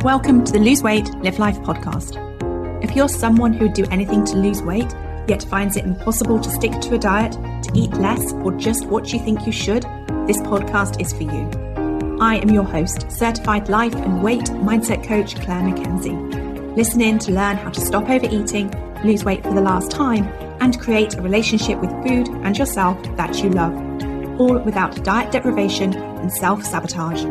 Welcome to the Lose Weight, Live Life podcast. If you're someone who would do anything to lose weight, yet finds it impossible to stick to a diet, to eat less, or just what you think you should, this podcast is for you. I am your host, certified life and weight mindset coach, Clair MACKENZIE. Listen in to learn how to stop overeating, lose weight for the last time, and create a relationship with food and yourself that you love, all without diet deprivation and self-sabotage.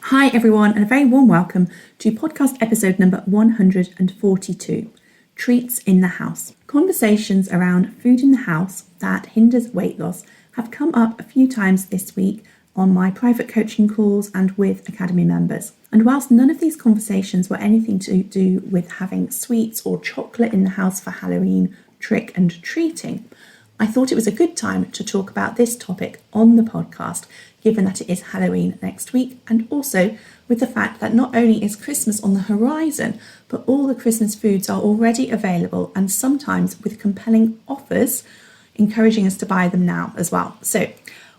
Hi everyone, and a very warm welcome to podcast episode number 142, Treats in the House. Conversations around food in the house that hinders weight loss have come up a few times this week on my private coaching calls and with Academy members. And whilst none of these conversations were anything to do with having sweets or chocolate in the house for Halloween trick and treating, I thought it was a good time to talk about this topic on the podcast, given that it is Halloween next week, and also with the fact that not only is Christmas on the horizon, but all the Christmas foods are already available and sometimes with compelling offers, encouraging us to buy them now as well. So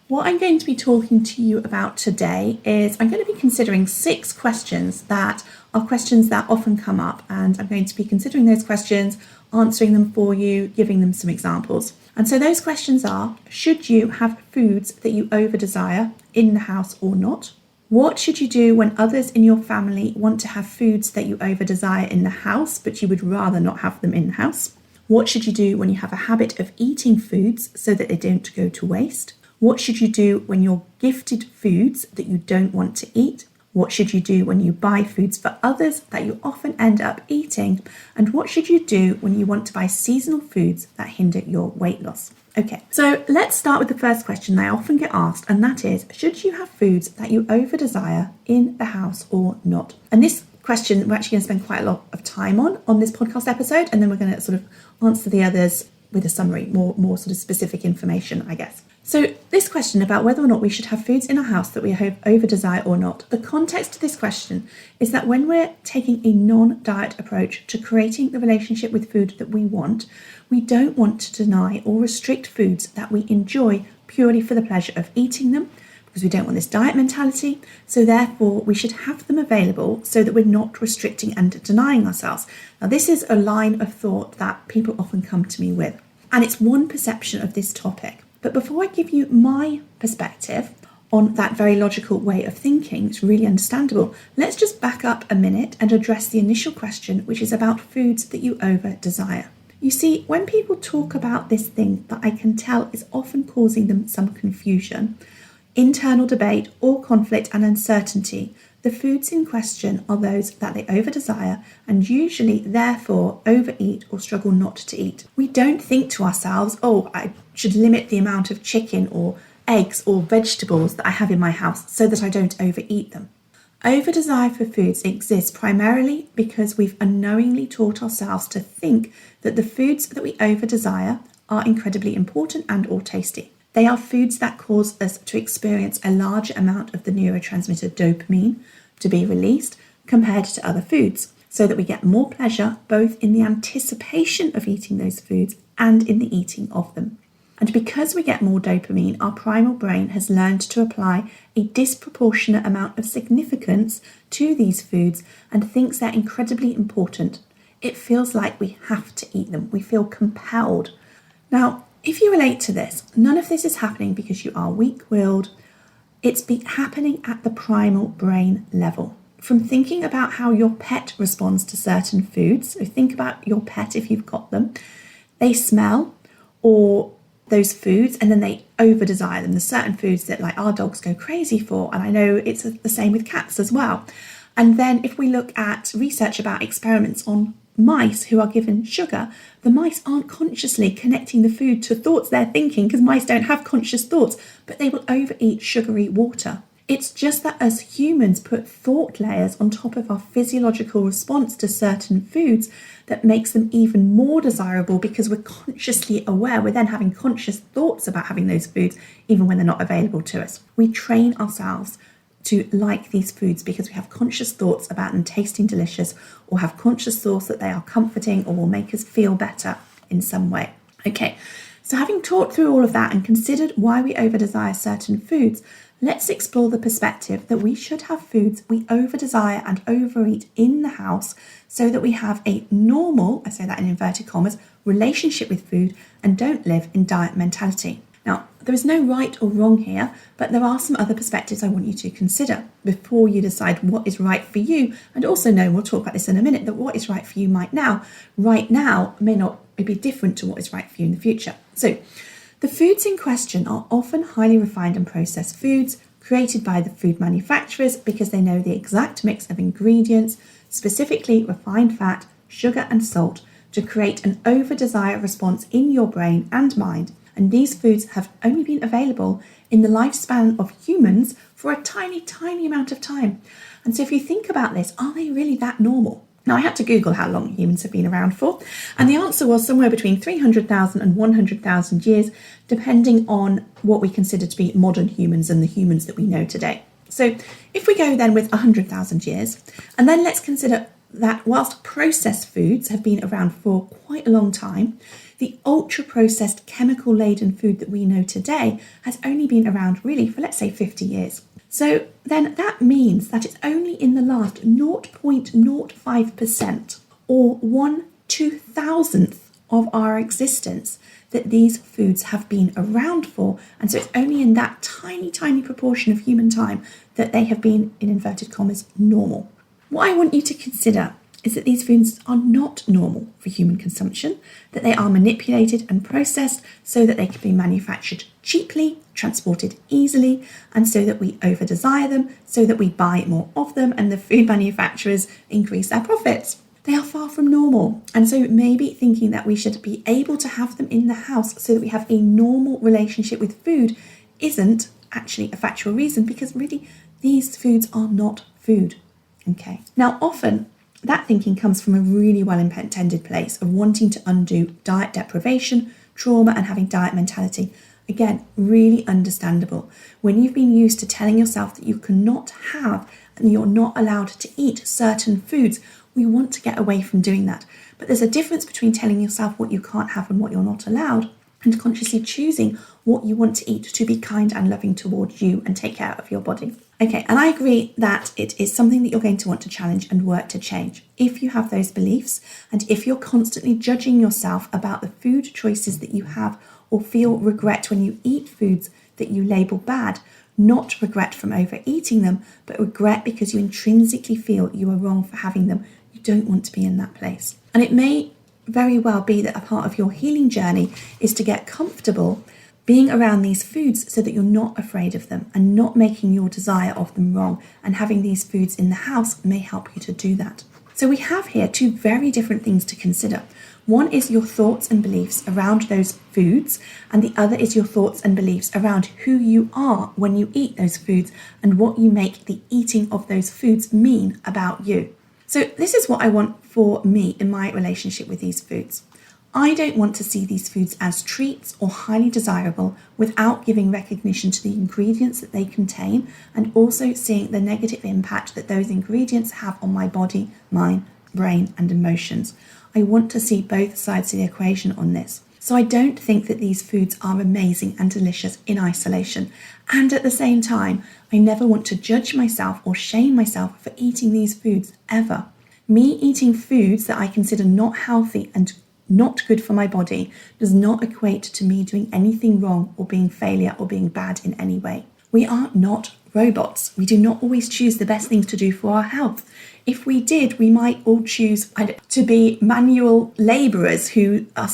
what I'm going to be talking to you about today is I'm going to be considering 6 questions that are questions that often come up, and I'm going to be considering those questions, answering them for you, giving them some examples. And so those questions are: should you have foods that you over-desire in the house or not? What should you do when others in your family want to have foods that you over-desire in the house, but you would rather not have them in the house? What should you do when you have a habit of eating foods so that they don't go to waste? What should you do when you're gifted foods that you don't want to eat? What should you do when you buy foods for others that you often end up eating? And what should you do when you want to buy seasonal foods that hinder your weight loss? Okay, so let's start with the first question I often get asked, and that is, should you have foods that you over-desire in the house or not? And this question we're actually going to spend quite a lot of time on this podcast episode, and then we're going to sort of answer the others with a summary, more sort of specific information, I guess. So this question about whether or not we should have foods in our house that we over-desire or not, the context of this question is that when we're taking a non-diet approach to creating the relationship with food that we want, we don't want to deny or restrict foods that we enjoy purely for the pleasure of eating them, because we don't want this diet mentality. So therefore we should have them available so that we're not restricting and denying ourselves. Now this is a line of thought that people often come to me with, and it's one perception of this topic. But before I give you my perspective on that very logical way of thinking, it's really understandable, let's just back up a minute and address the initial question, which is about foods that you over-desire. You see, when people talk about this thing that I can tell is often causing them some confusion, internal debate or conflict and uncertainty, the foods in question are those that they over-desire and usually therefore overeat or struggle not to eat. We don't think to ourselves, oh, I should limit the amount of chicken or eggs or vegetables that I have in my house so that I don't overeat them. Over-desire for foods exists primarily because we've unknowingly taught ourselves to think that the foods that we over-desire are incredibly important and or tasty. They are foods that cause us to experience a larger amount of the neurotransmitter dopamine to be released compared to other foods, so that we get more pleasure both in the anticipation of eating those foods and in the eating of them. And because we get more dopamine, our primal brain has learned to apply a disproportionate amount of significance to these foods and thinks they're incredibly important. It feels like we have to eat them. We feel compelled. Now, if you relate to this, none of this is happening because you are weak-willed. It's happening at the primal brain level. From thinking about how your pet responds to certain foods, so think about your pet if you've got them, they smell or those foods and then they over-desire them. There's certain foods that like our dogs go crazy for, and I know it's the same with cats as well. And then if we look at research about experiments on mice who are given sugar, the mice aren't consciously connecting the food to thoughts they're thinking, because mice don't have conscious thoughts, but they will overeat sugary water. It's just that as humans put thought layers on top of our physiological response to certain foods that makes them even more desirable, because we're consciously aware, we're then having conscious thoughts about having those foods even when they're not available to us. We train ourselves to like these foods because we have conscious thoughts about them tasting delicious, or have conscious thoughts that they are comforting or will make us feel better in some way. Okay, So having talked through all of that and considered why we over-desire certain foods, let's explore the perspective that we should have foods we over-desire and overeat in the house so that we have a normal, I say that in inverted commas, relationship with food and don't live in diet mentality. Now, there is no right or wrong here, but there are some other perspectives I want you to consider before you decide what is right for you. And also know, we'll talk about this in a minute, that what is right for you right now may not be different to what is right for you in the future. So the foods in question are often highly refined and processed foods created by the food manufacturers because they know the exact mix of ingredients, specifically refined fat, sugar and salt, to create an over-desire response in your brain and mind. And these foods have only been available in the lifespan of humans for a tiny, tiny amount of time. And so if you think about this, are they really that normal? Now, I had to Google how long humans have been around for, and the answer was somewhere between 300,000 and 100,000 years, depending on what we consider to be modern humans and the humans that we know today. So if we go then with 100,000 years, and then let's consider that whilst processed foods have been around for quite a long time, the ultra-processed chemical-laden food that we know today has only been around really for, let's say, 50 years. So then that means that it's only in the last 0.05% or 1/2000th of our existence that these foods have been around for. And so it's only in that tiny, tiny proportion of human time that they have been, in inverted commas, normal. What I want you to consider is that these foods are not normal for human consumption, that they are manipulated and processed so that they can be manufactured cheaply, transported easily, and so that we over-desire them, so that we buy more of them, and the food manufacturers increase their profits. They are far from normal, and so maybe thinking that we should be able to have them in the house so that we have a normal relationship with food isn't actually a factual reason, because really these foods are not food. Okay. Now, often that thinking comes from a really well-intended place of wanting to undo diet deprivation, trauma, and having diet mentality. Again, really understandable. When you've been used to telling yourself that you cannot have and you're not allowed to eat certain foods, we want to get away from doing that. But there's a difference between telling yourself what you can't have and what you're not allowed, and consciously choosing what you want to eat to be kind and loving towards you and take care of your body. Okay, and I agree that it is something that you're going to want to challenge and work to change. If you have those beliefs, and if you're constantly judging yourself about the food choices that you have, or feel regret when you eat foods that you label bad, not regret from overeating them, but regret because you intrinsically feel you are wrong for having them, you don't want to be in that place. And it may very well be that a part of your healing journey is to get comfortable being around these foods so that you're not afraid of them and not making your desire of them wrong, and having these foods in the house may help you to do that. So we have here two very different things to consider. One is your thoughts and beliefs around those foods, and the other is your thoughts and beliefs around who you are when you eat those foods and what you make the eating of those foods mean about you. So this is what I want for me in my relationship with these foods. I don't want to see these foods as treats or highly desirable without giving recognition to the ingredients that they contain, and also seeing the negative impact that those ingredients have on my body, mind, brain, and emotions. I want to see both sides of the equation on this. So I don't think that these foods are amazing and delicious in isolation. And at the same time, I never want to judge myself or shame myself for eating these foods ever. Me eating foods that I consider not healthy and not good for my body does not equate to me doing anything wrong or being failure or being bad in any way. We are not robots. We do not always choose the best things to do for our health. If we did, we might all choose to be manual labourers who are,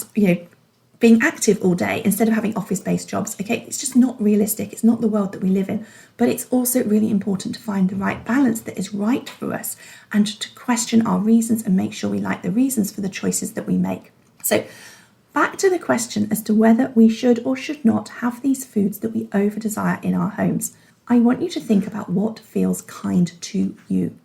being active all day instead of having office-based jobs. Okay, it's just not realistic. It's not the world that we live in. But it's also really important to find the right balance that is right for us, and to question our reasons and make sure we like the reasons for the choices that we make. So back to the question as to whether we should or should not have these foods that we over-desire in our homes. I want you to think about what feels kind to you.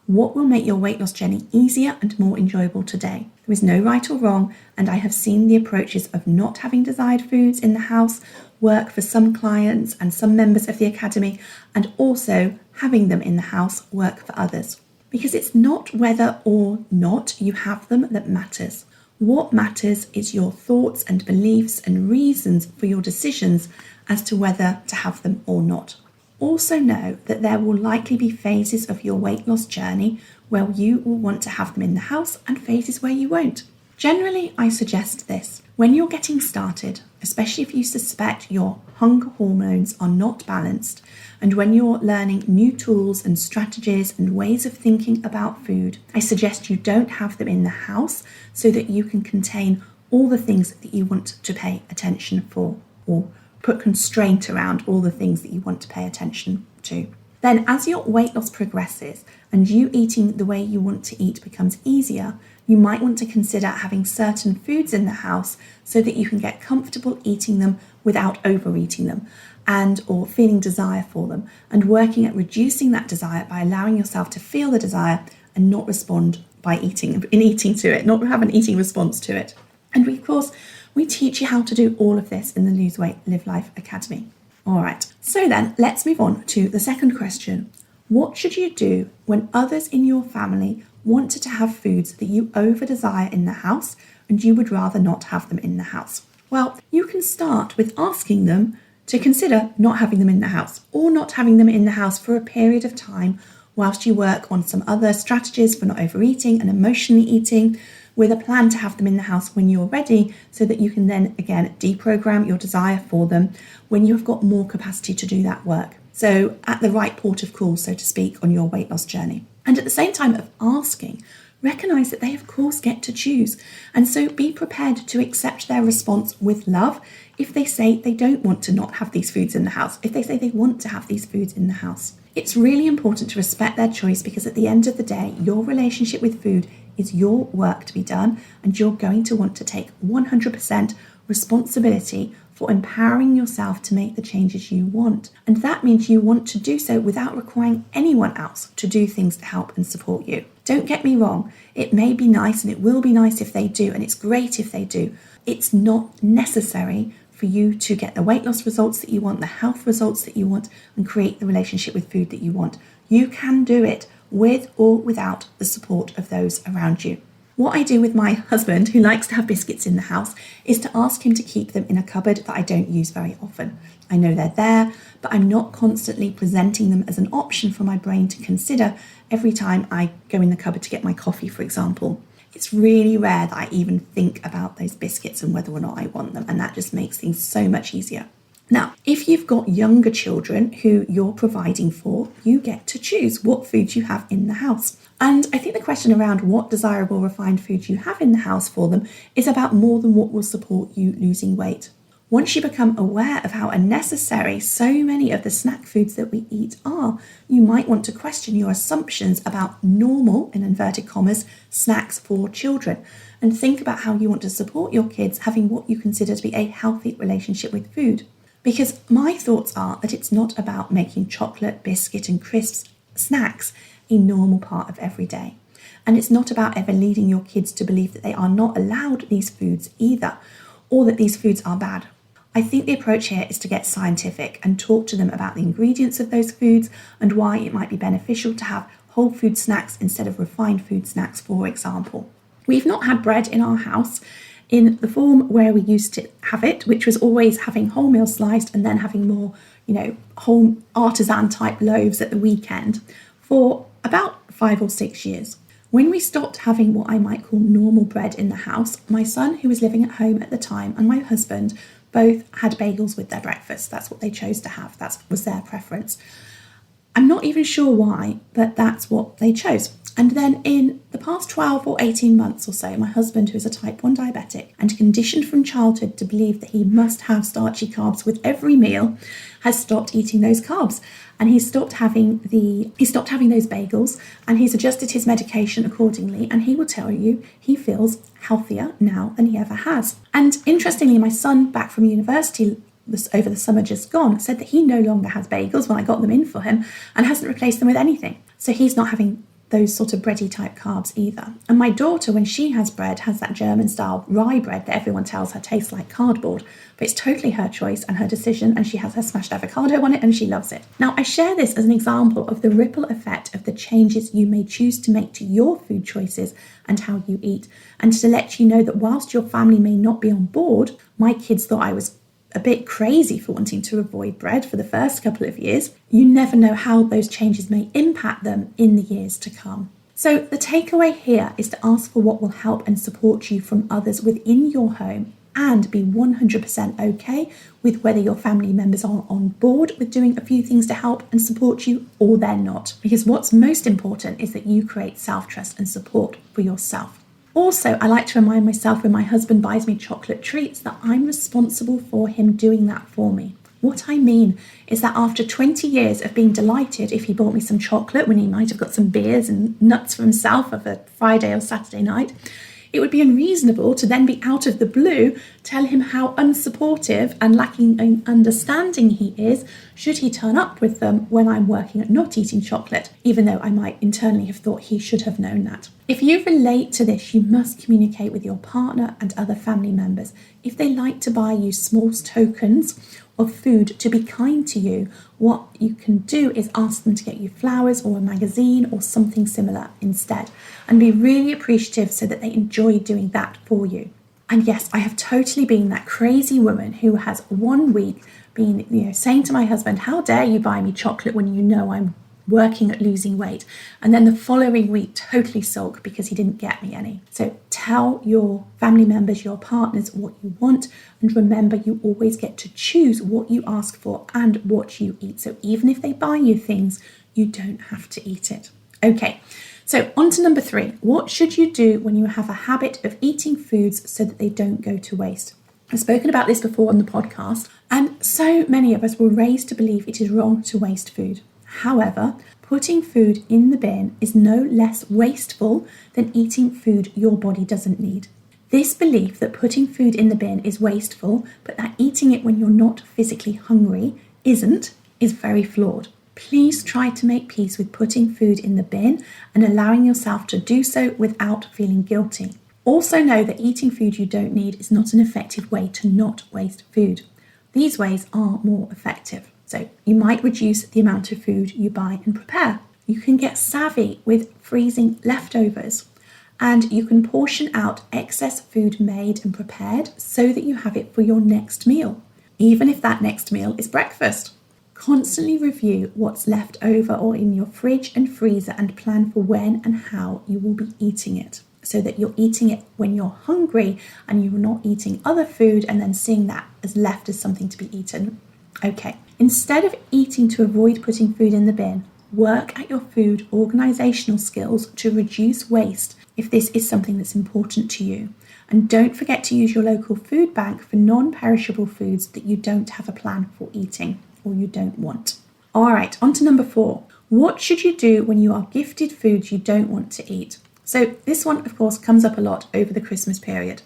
What will make your weight loss journey easier and more enjoyable today? There is no right or wrong, and I have seen the approaches of not having desired foods in the house work for some clients and some members of the Academy, and also having them in the house work for others. Because it's not whether or not you have them that matters. What matters is your thoughts and beliefs and reasons for your decisions as to whether to have them or not. Also know that there will likely be phases of your weight loss journey where you will want to have them in the house and phases where you won't. Generally, I suggest this. When you're getting started, especially if you suspect your hunger hormones are not balanced, and when you're learning new tools and strategies and ways of thinking about food, I suggest you don't have them in the house so that you can contain all the things that you want to pay attention for, or put constraint around all the things that you want to pay attention to. Then as your weight loss progresses and you eating the way you want to eat becomes easier, you might want to consider having certain foods in the house so that you can get comfortable eating them without overeating them and or feeling desire for them, and working at reducing that desire by allowing yourself to feel the desire and not respond by eating to it, not have an eating response to it. And we teach you how to do all of this in the Lose Weight, Live Life Academy. All right, so then let's move on to the second question. What should you do when others in your family wanted to have foods that you over-desire in the house and you would rather not have them in the house? Well, you can start with asking them to consider not having them in the house, or not having them in the house for a period of time whilst you work on some other strategies for not overeating and emotionally eating, with a plan to have them in the house when you're ready, so that you can then again deprogram your desire for them when you've got more capacity to do that work. So at the right port of call, so to speak, on your weight loss journey. And at the same time of asking, recognise that they of course get to choose, and so be prepared to accept their response with love if they say they don't want to not have these foods in the house, if they say they want to have these foods in the house. It's really important to respect their choice, because at the end of the day, your relationship with food is your work to be done, and you're going to want to take 100% responsibility for empowering yourself to make the changes you want. And that means you want to do so without requiring anyone else to do things to help and support you. Don't get me wrong, it may be nice, and it will be nice if they do, and it's great if they do. It's not necessary for you to get the weight loss results that you want, the health results that you want, and create the relationship with food that you want. You can do it with or without the support of those around you. What I do with my husband, who likes to have biscuits in the house, is to ask him to keep them in a cupboard that I don't use very often. I know they're there, but I'm not constantly presenting them as an option for my brain to consider every time I go in the cupboard to get my coffee, for example. It's really rare that I even think about those biscuits and whether or not I want them, and that just makes things so much easier. Now, if you've got younger children who you're providing for, you get to choose what foods you have in the house. And I think the question around what desirable refined foods you have in the house for them is about more than what will support you losing weight. Once you become aware of how unnecessary so many of the snack foods that we eat are, you might want to question your assumptions about normal, in inverted commas, snacks for children, and think about how you want to support your kids having what you consider to be a healthy relationship with food. Because my thoughts are that it's not about making chocolate, biscuit and crisps snacks a normal part of every day. And it's not about ever leading your kids to believe that they are not allowed these foods either, or that these foods are bad. I think the approach here is to get scientific and talk to them about the ingredients of those foods and why it might be beneficial to have whole food snacks instead of refined food snacks, for example. We've not had bread in our house in the form where we used to have it, which was always having wholemeal sliced and then having more, whole artisan type loaves at the weekend, for about 5 or 6 years. When we stopped having what I might call normal bread in the house, my son, who was living at home at the time, and my husband both had bagels with their breakfast. That's what they chose to have. That was their preference. I'm not even sure why, but that's what they chose. And then in the past 12 or 18 months or so, my husband, who is a type 1 diabetic and conditioned from childhood to believe that he must have starchy carbs with every meal, has stopped eating those carbs. And he stopped having those bagels, and he's adjusted his medication accordingly. And he will tell you he feels healthier now than he ever has. And interestingly, my son, back from university over the summer just gone, said that he no longer has bagels when I got them in for him and hasn't replaced them with anything. So he's not having those sort of bready type carbs either. And my daughter, when she has bread, has that German style rye bread that everyone tells her tastes like cardboard. But it's totally her choice and her decision, and she has her smashed avocado on it and she loves it. Now, I share this as an example of the ripple effect of the changes you may choose to make to your food choices and how you eat, and to let you know that whilst your family may not be on board, my kids thought I was a bit crazy for wanting to avoid bread for the first couple of years. You never know how those changes may impact them in the years to come. So the takeaway here is to ask for what will help and support you from others within your home, and be 100% okay with whether your family members are on board with doing a few things to help and support you or they're not. Because what's most important is that you create self-trust and support for yourself. Also, I like to remind myself when my husband buys me chocolate treats that I'm responsible for him doing that for me. What I mean is that after 20 years of being delighted if he bought me some chocolate when he might have got some beers and nuts for himself of a Friday or Saturday night, it would be unreasonable to then be out of the blue tell him how unsupportive and lacking in understanding he is should he turn up with them when I'm working at not eating chocolate, even though I might internally have thought he should have known that. If you relate to this, you must communicate with your partner and other family members. If they like to buy you small tokens of food to be kind to you, what you can do is ask them to get you flowers or a magazine or something similar instead, and be really appreciative so that they enjoy doing that for you. And yes, I have totally been that crazy woman who has one week been, saying to my husband, how dare you buy me chocolate when you know I'm working at losing weight, and then the following week totally sulk because he didn't get me any. So tell your family members, your partners, what you want, and remember you always get to choose what you ask for and what you eat. So even if they buy you things, you don't have to eat it. Okay, so on to number 3. What should you do when you have a habit of eating foods so that they don't go to waste? I've spoken about this before on the podcast, and so many of us were raised to believe it is wrong to waste food. However, putting food in the bin is no less wasteful than eating food your body doesn't need. This belief that putting food in the bin is wasteful, but that eating it when you're not physically hungry isn't, is very flawed. Please try to make peace with putting food in the bin and allowing yourself to do so without feeling guilty. Also know that eating food you don't need is not an effective way to not waste food. These ways are more effective. So you might reduce the amount of food you buy and prepare. You can get savvy with freezing leftovers, and you can portion out excess food made and prepared so that you have it for your next meal, even if that next meal is breakfast. Constantly review what's left over or in your fridge and freezer and plan for when and how you will be eating it, so that you're eating it when you're hungry and you're not eating other food and then seeing that as left as something to be eaten. Okay, instead of eating to avoid putting food in the bin, work at your food organisational skills to reduce waste if this is something that's important to you. And don't forget to use your local food bank for non-perishable foods that you don't have a plan for eating or you don't want. All right, on to number 4. What should you do when you are gifted foods you don't want to eat? So this one, of course, comes up a lot over the Christmas period.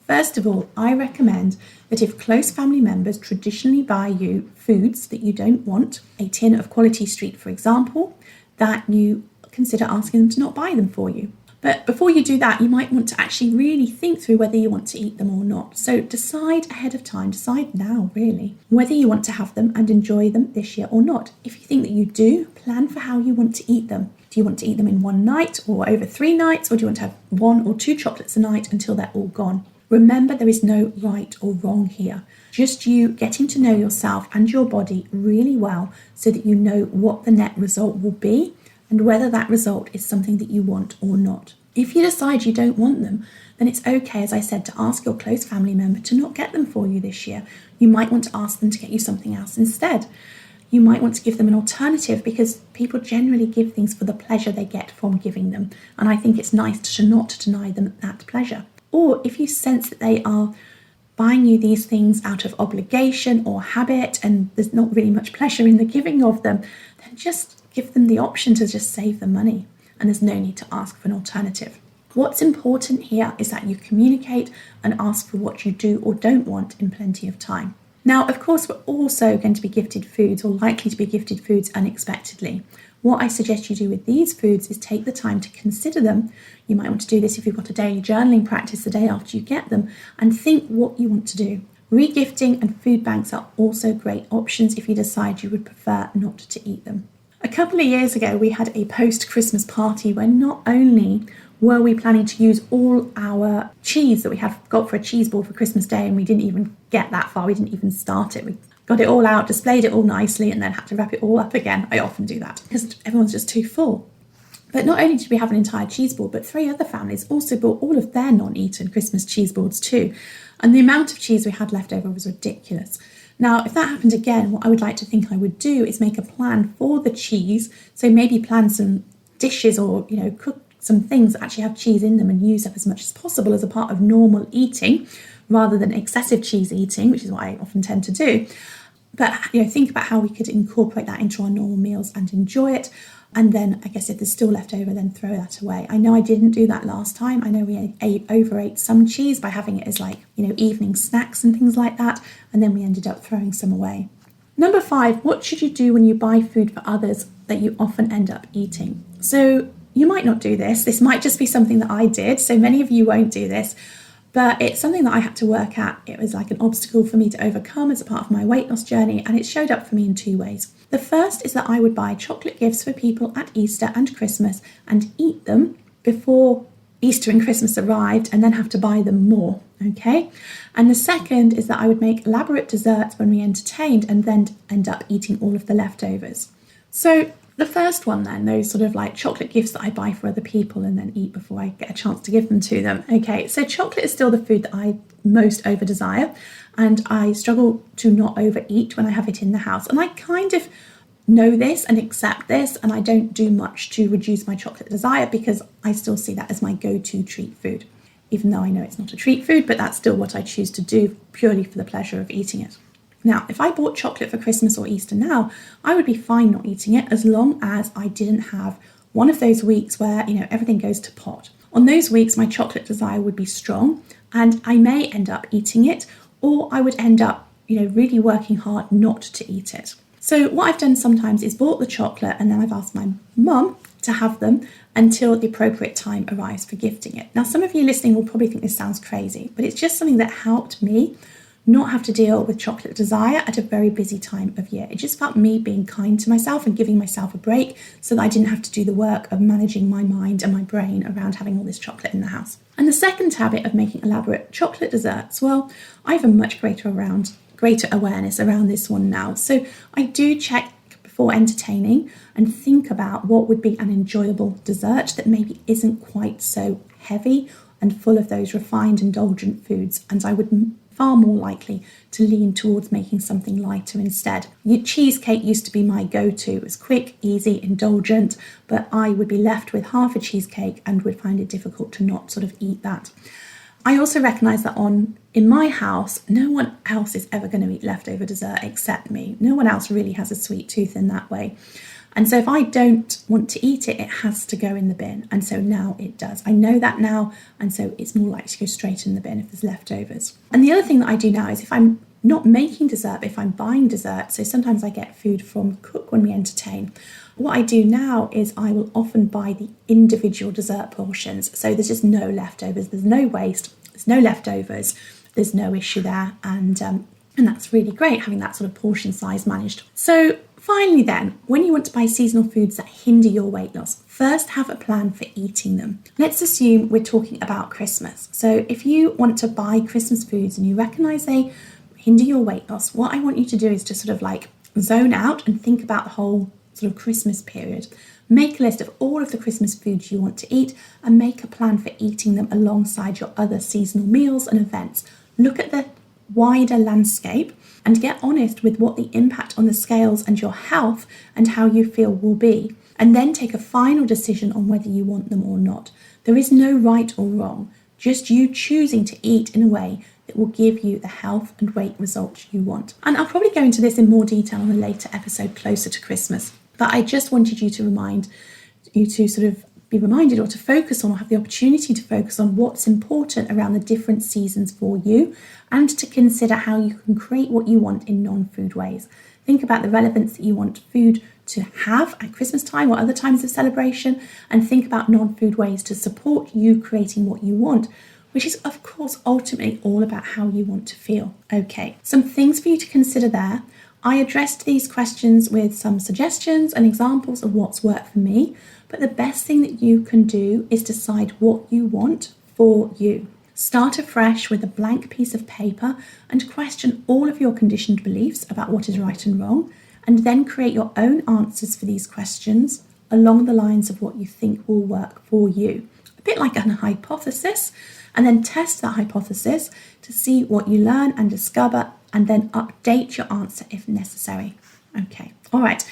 First of all, I recommend that if close family members traditionally buy you foods that you don't want, a tin of Quality Street, for example, that you consider asking them to not buy them for you. But before you do that, you might want to actually really think through whether you want to eat them or not. So decide ahead of time, decide now really, whether you want to have them and enjoy them this year or not. If you think that you do, plan for how you want to eat them. Do you want to eat them in one night or over 3 nights, or do you want to have 1 or 2 chocolates a night until they're all gone? Remember, there is no right or wrong here. Just you getting to know yourself and your body really well so that you know what the net result will be and whether that result is something that you want or not. If you decide you don't want them, then it's okay, as I said, to ask your close family member to not get them for you this year. You might want to ask them to get you something else instead. You might want to give them an alternative, because people generally give things for the pleasure they get from giving them. And I think it's nice to not deny them that pleasure. Or if you sense that they are buying you these things out of obligation or habit and there's not really much pleasure in the giving of them, then just give them the option to just save the money, and there's no need to ask for an alternative. What's important here is that you communicate and ask for what you do or don't want in plenty of time. Now, of course, we're also going to be gifted foods, or likely to be gifted foods, unexpectedly. what I suggest you do with these foods is take the time to consider them. You might want to do this if you've got a daily journaling practice the day after you get them, and think what you want to do. Regifting and food banks are also great options if you decide you would prefer not to eat them. A couple of years ago, we had a post-Christmas party where not only were we planning to use all our cheese that we had got for a cheese board for Christmas Day, and we didn't even get that far, we didn't even start it. We got it all out, displayed it all nicely, and then had to wrap it all up again. I often do that because everyone's just too full. But not only did we have an entire cheese board, but 3 other families also bought all of their non-eaten Christmas cheese boards too. And the amount of cheese we had left over was ridiculous. Now, if that happened again, what I would like to think I would do is make a plan for the cheese. So maybe plan some dishes or, cook some things that actually have cheese in them and use up as much as possible as a part of normal eating rather than excessive cheese eating, which is what I often tend to do. But, think about how we could incorporate that into our normal meals and enjoy it. And then I guess if there's still left over, then throw that away. I know I didn't do that last time. I know we overate some cheese by having it as evening snacks and things like that. And then we ended up throwing some away. Number 5, what should you do when you buy food for others that you often end up eating? So you might not do this. This might just be something that I did. So many of you won't do this. But it's something that I had to work at. It was like an obstacle for me to overcome as a part of my weight loss journey, and it showed up for me in 2 ways. The first is that I would buy chocolate gifts for people at Easter and Christmas and eat them before Easter and Christmas arrived, and then have to buy them more, okay? And the second is that I would make elaborate desserts when we entertained and then end up eating all of the leftovers. So the first one then, those sort of chocolate gifts that I buy for other people and then eat before I get a chance to give them to them. Okay, so chocolate is still the food that I most over desire, and I struggle to not overeat when I have it in the house. And I kind of know this and accept this, and I don't do much to reduce my chocolate desire because I still see that as my go-to treat food. Even though I know it's not a treat food, but that's still what I choose to do purely for the pleasure of eating it. Now, if I bought chocolate for Christmas or Easter now, I would be fine not eating it as long as I didn't have one of those weeks where, everything goes to pot. On those weeks, my chocolate desire would be strong and I may end up eating it, or I would end up, really working hard not to eat it. So what I've done sometimes is bought the chocolate and then I've asked my mum to have them until the appropriate time arrives for gifting it. Now, some of you listening will probably think this sounds crazy, but it's just something that helped me not have to deal with chocolate desire at a very busy time of year. It just felt me being kind to myself and giving myself a break so that I didn't have to do the work of managing my mind and my brain around having all this chocolate in the house. And the second habit of making elaborate chocolate desserts, well, I have a much greater awareness around this one now. So I do check before entertaining and think about what would be an enjoyable dessert that maybe isn't quite so heavy and full of those refined, indulgent foods, and I would far more likely to lean towards making something lighter instead. Your cheesecake used to be my go-to. It was quick, easy, indulgent, but I would be left with half a cheesecake and would find it difficult to not sort of eat that. I also recognise that in my house, no one else is ever going to eat leftover dessert except me. No one else really has a sweet tooth in that way. And so if I don't want to eat it, it has to go in the bin. And so now it does. I know that now. And so it's more likely to go straight in the bin if there's leftovers. And the other thing that I do now is if I'm not making dessert, but if I'm buying dessert, so sometimes I get food from cook when we entertain. What I do now is I will often buy the individual dessert portions. So there's just no leftovers. There's no waste. There's no leftovers. There's no issue there. And that's really great, having that sort of portion size managed. So finally then, when you want to buy seasonal foods that hinder your weight loss, first have a plan for eating them. Let's assume we're talking about Christmas. So if you want to buy Christmas foods and you recognise they hinder your weight loss, what I want you to do is to sort of zone out and think about the whole sort of Christmas period. Make a list of all of the Christmas foods you want to eat and make a plan for eating them alongside your other seasonal meals and events. Look at the wider landscape and get honest with what the impact on the scales and your health and how you feel will be, and then take a final decision on whether you want them or not. There is no right or wrong, just you choosing to eat in a way that will give you the health and weight results you want. And I'll probably go into this in more detail on a later episode closer to Christmas, but I just wanted you to remind you to sort of be reminded or to focus on or have the opportunity to focus on what's important around the different seasons for you, and to consider how you can create what you want in non-food ways. Think about the relevance that you want food to have at Christmas time or other times of celebration, and think about non-food ways to support you creating what you want, which is of course ultimately all about how you want to feel. Okay, some things for you to consider there. I addressed these questions with some suggestions and examples of what's worked for me, but the best thing that you can do is decide what you want for you. Start afresh with a blank piece of paper and question all of your conditioned beliefs about what is right and wrong, and then create your own answers for these questions along the lines of what you think will work for you. A bit like an hypothesis, and then test that hypothesis to see what you learn and discover, and then update your answer if necessary. Okay, all right.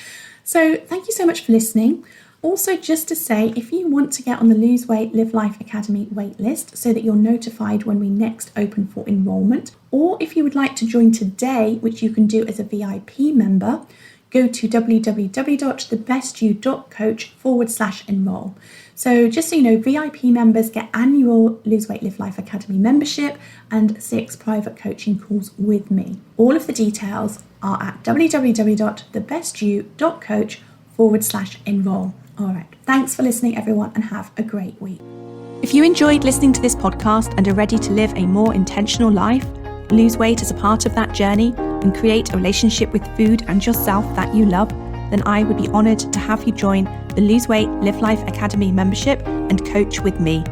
So thank you so much for listening. Also, just to say, if you want to get on the Lose Weight, Live Life Academy waitlist so that you're notified when we next open for enrolment, or if you would like to join today, which you can do as a VIP member, go to www.thebestyou.coach/enroll. So just so you know, VIP members get annual Lose Weight, Live Life Academy membership and 6 private coaching calls with me. All of the details are at www.thebestyou.coach/enroll. All right. Thanks for listening, everyone, and have a great week. If you enjoyed listening to this podcast and are ready to live a more intentional life, lose weight as a part of that journey, and create a relationship with food and yourself that you love, then I would be honoured to have you join the Lose Weight, Live Life Academy membership and coach with me.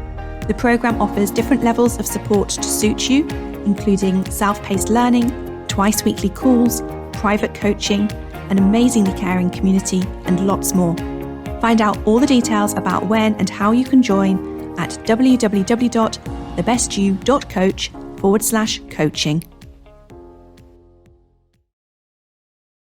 The programme offers different levels of support to suit you, including self-paced learning, twice weekly calls, private coaching, an amazingly caring community, and lots more. Find out all the details about when and how you can join at www.thebestyou.coach/coaching.